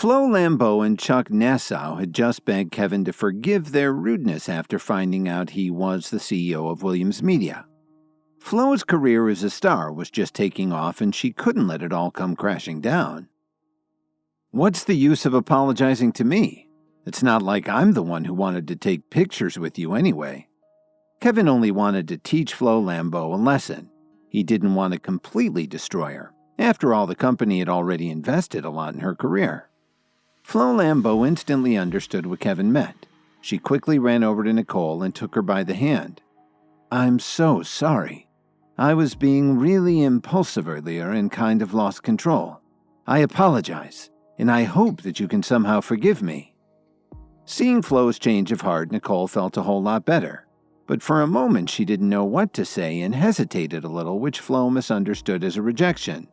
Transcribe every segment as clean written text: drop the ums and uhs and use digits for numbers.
Flo Lambeau and Chuck Nassau had just begged Kevin to forgive their rudeness after finding out he was the CEO of Williams Media. Flo's career as a star was just taking off, and she couldn't let it all come crashing down. "What's the use of apologizing to me? It's not like I'm the one who wanted to take pictures with you anyway." Kevin only wanted to teach Flo Lambeau a lesson. He didn't want to completely destroy her. After all, the company had already invested a lot in her career. Flo Lambeau instantly understood what Kevin meant. She quickly ran over to Nicole and took her by the hand. "I'm so sorry. I was being really impulsive earlier and kind of lost control. I apologize, and I hope that you can somehow forgive me." Seeing Flo's change of heart, Nicole felt a whole lot better. But for a moment she didn't know what to say and hesitated a little, which Flo misunderstood as a rejection.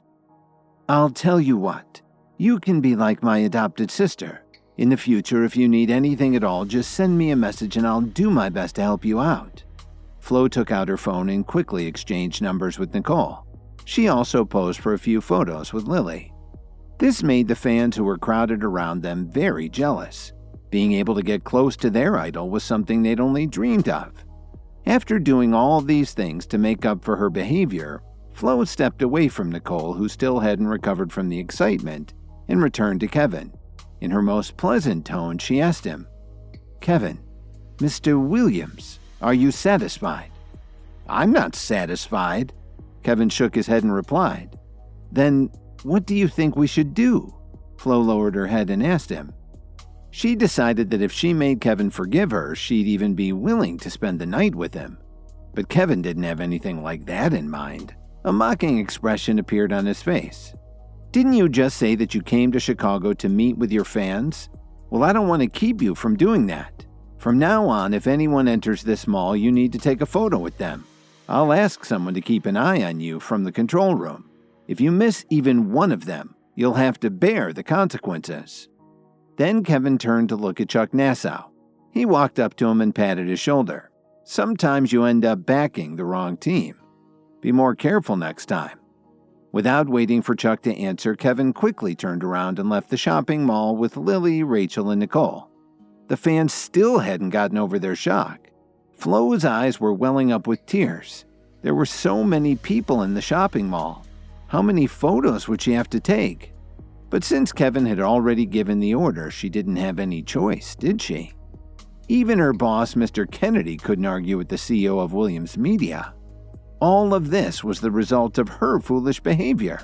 "I'll tell you what. You can be like my adopted sister. In the future, if you need anything at all, just send me a message and I'll do my best to help you out." Flo took out her phone and quickly exchanged numbers with Nicole. She also posed for a few photos with Lily. This made the fans who were crowded around them very jealous. Being able to get close to their idol was something they'd only dreamed of. After doing all these things to make up for her behavior, Flo stepped away from Nicole, who still hadn't recovered from the excitement, and returned to Kevin. In her most pleasant tone, she asked him, "Kevin, Mr. Williams, are you satisfied?" "I'm not satisfied." Kevin shook his head and replied. "Then what do you think we should do?" Flo lowered her head and asked him. She decided that if she made Kevin forgive her, she'd even be willing to spend the night with him. But Kevin didn't have anything like that in mind. A mocking expression appeared on his face. "Didn't you just say that you came to Chicago to meet with your fans? Well, I don't want to keep you from doing that. From now on, if anyone enters this mall, you need to take a photo with them. I'll ask someone to keep an eye on you from the control room. If you miss even one of them, you'll have to bear the consequences." Then Kevin turned to look at Chuck Nassau. He walked up to him and patted his shoulder. "Sometimes you end up backing the wrong team. Be more careful next time." Without waiting for Chuck to answer, Kevin quickly turned around and left the shopping mall with Lily, Rachel, and Nicole. The fans still hadn't gotten over their shock. Flo's eyes were welling up with tears. There were so many people in the shopping mall. How many photos would she have to take? But since Kevin had already given the order, she didn't have any choice, did she? Even her boss, Mr. Kennedy, couldn't argue with the CEO of Williams Media. All of this was the result of her foolish behavior.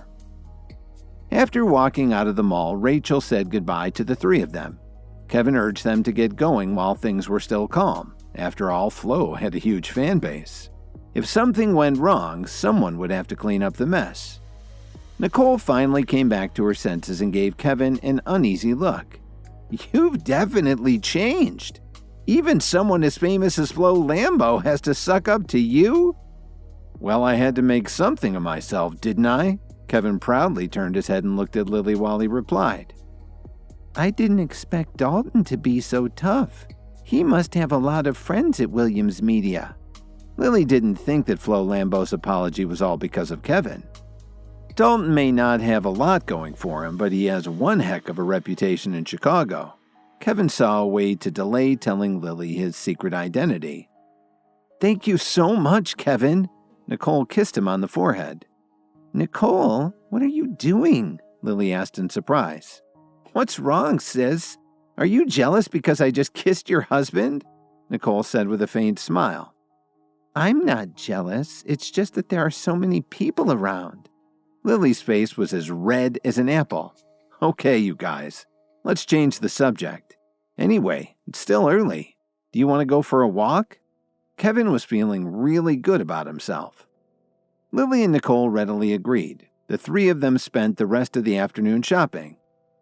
After walking out of the mall, Rachel said goodbye to the three of them. Kevin urged them to get going while things were still calm. After all, Flo had a huge fan base. If something went wrong, someone would have to clean up the mess. Nicole finally came back to her senses and gave Kevin an uneasy look. "You've definitely changed. Even someone as famous as Flo Lambeau has to suck up to you?" "Well, I had to make something of myself, didn't I?" Kevin proudly turned his head and looked at Lily while he replied. "I didn't expect Dalton to be so tough. He must have a lot of friends at Williams Media." Lily didn't think that Flo Lambeau's apology was all because of Kevin. Dalton may not have a lot going for him, but he has one heck of a reputation in Chicago. Kevin saw a way to delay telling Lily his secret identity. "Thank you so much, Kevin." Nicole kissed him on the forehead. "Nicole, what are you doing?" Lily asked in surprise. "What's wrong, sis? Are you jealous because I just kissed your husband?" Nicole said with a faint smile. "I'm not jealous. It's just that there are so many people around." Lily's face was as red as an apple. "Okay, you guys, let's change the subject. Anyway, it's still early. Do you want to go for a walk?" Kevin was feeling really good about himself. Lily and Nicole readily agreed. The three of them spent the rest of the afternoon shopping.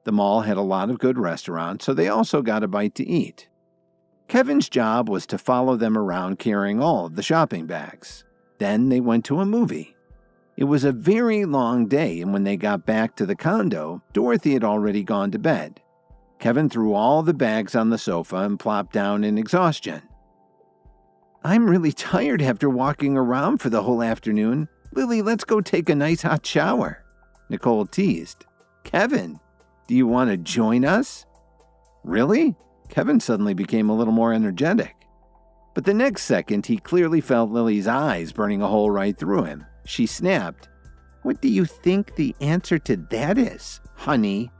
The mall had a lot of good restaurants, so they also got a bite to eat. Kevin's job was to follow them around carrying all of the shopping bags. Then they went to a movie. It was a very long day, and when they got back to the condo, Dorothy had already gone to bed. Kevin threw all the bags on the sofa and plopped down in exhaustion. "I'm really tired after walking around for the whole afternoon. Lily, let's go take a nice hot shower," Nicole teased. "Kevin, Do you want to join us?" "Really?" Kevin suddenly became a little more energetic. But the next second, he clearly felt Lily's eyes burning a hole right through him. She snapped, "What do you think the answer to that is, honey?"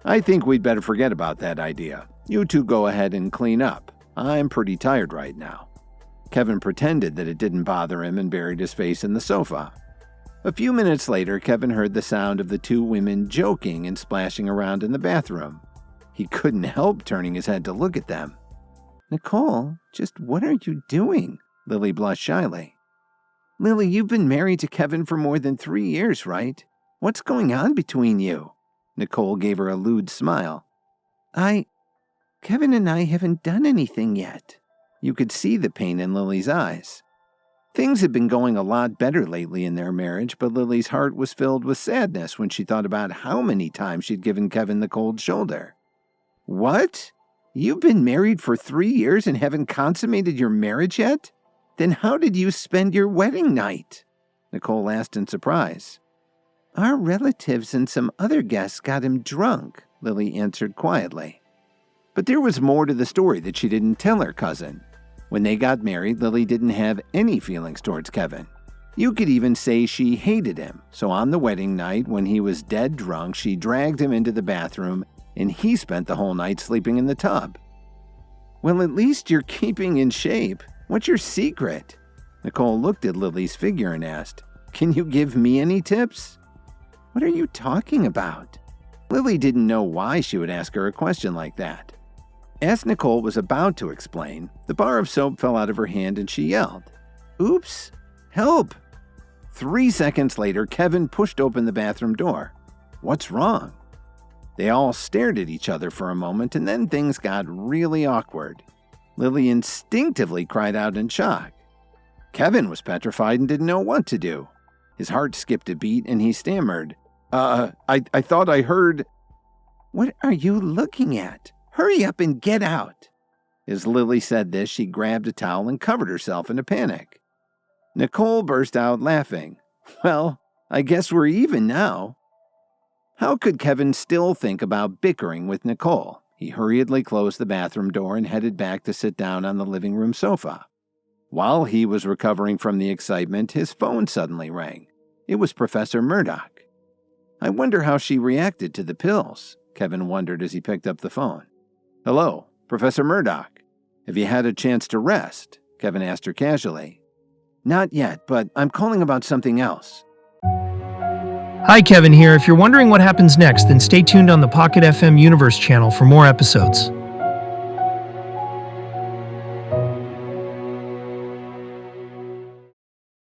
"I think we'd better forget about that idea. You two go ahead and clean up. I'm pretty tired right now." Kevin pretended that it didn't bother him and buried his face in the sofa. A few minutes later, Kevin heard the sound of the two women joking and splashing around in the bathroom. He couldn't help turning his head to look at them. "Nicole, just what are you doing?" Lily blushed shyly. "Lily, you've been married to Kevin for more than 3 years, right? What's going on between you?" Nicole gave her a lewd smile. Kevin and I haven't done anything yet." You could see the pain in Lily's eyes. Things had been going a lot better lately in their marriage, but Lily's heart was filled with sadness when she thought about how many times she'd given Kevin the cold shoulder. "What? You've been married for 3 years and haven't consummated your marriage yet? Then how did you spend your wedding night?" Nicole asked in surprise. "Our relatives and some other guests got him drunk," Lily answered quietly. But there was more to the story that she didn't tell her cousin. When they got married, Lily didn't have any feelings towards Kevin. You could even say she hated him. So on the wedding night, when he was dead drunk, she dragged him into the bathroom, and he spent the whole night sleeping in the tub. "Well, at least you're keeping in shape. What's your secret?" Nicole looked at Lily's figure and asked, "Can you give me any tips?" "What are you talking about?" Lily didn't know why she would ask her a question like that. As Nicole was about to explain, the bar of soap fell out of her hand and she yelled, "Oops! Help!" 3 seconds later, Kevin pushed open the bathroom door. "What's wrong?" They all stared at each other for a moment, and then things got really awkward. Lily instinctively cried out in shock. Kevin was petrified and didn't know what to do. His heart skipped a beat and he stammered, I thought I heard..." "What are you looking at? Hurry up and get out." As Lily said this, she grabbed a towel and covered herself in a panic. Nicole burst out laughing. "Well, I guess we're even now." How could Kevin still think about bickering with Nicole? He hurriedly closed the bathroom door and headed back to sit down on the living room sofa. While he was recovering from the excitement, his phone suddenly rang. It was Professor Murdock. "I wonder how she reacted to the pills," Kevin wondered as he picked up the phone. "Hello, Professor Murdock. Have you had a chance to rest?" Kevin asked her casually. "Not yet, but I'm calling about something else." Hi, Kevin here. If you're wondering what happens next, then stay tuned on the Pocket FM Universe channel for more episodes.